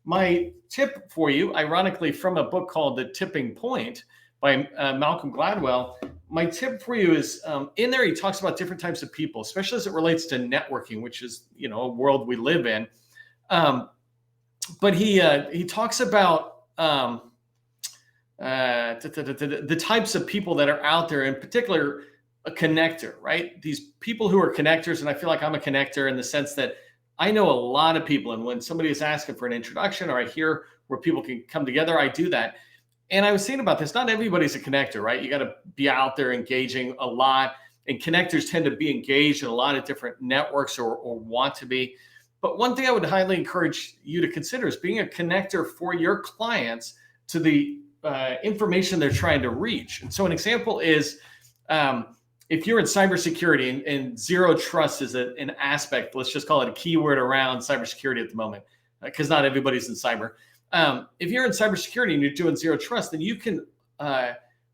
my tip for you, ironically, from a book called The Tipping Point by Malcolm Gladwell, my tip for you is in there, he talks about different types of people, especially as it relates to networking, which is, a world we live in. But he talks about the types of people that are out there, in particular, a connector, right? These people who are connectors, and I feel like I'm a connector in the sense that I know a lot of people. And when somebody is asking for an introduction, or I hear where people can come together, I do that. And I was thinking about this, not everybody's a connector, right? You got to be out there engaging a lot. And connectors tend to be engaged in a lot of different networks or want to be. But one thing I would highly encourage you to consider is being a connector for your clients to the information they're trying to reach. And so an example is, if you're in cybersecurity and zero trust is an aspect, let's just call it a keyword around cybersecurity at the moment, because not everybody's in cyber. If you're in cybersecurity and you're doing zero trust, then you can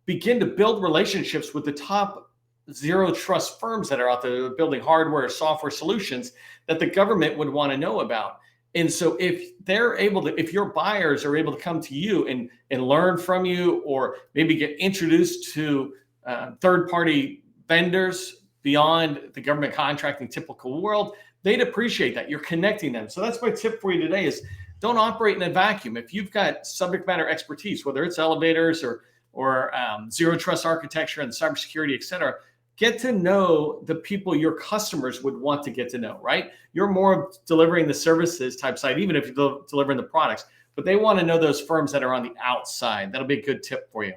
begin to build relationships with the top zero trust firms that are out there building hardware, software solutions that the government would want to know about. And so if your buyers are able to come to you and learn from you, or maybe get introduced to third-party vendors beyond the government contracting typical world, they'd appreciate that. You're connecting them. So that's my tip for you today is don't operate in a vacuum. If you've got subject matter expertise, whether it's elevators or zero trust architecture and cybersecurity, et cetera, get to know the people your customers would want to get to know, right? You're more of delivering the services type side, even if you're delivering the products, but they want to know those firms that are on the outside. That'll be a good tip for you.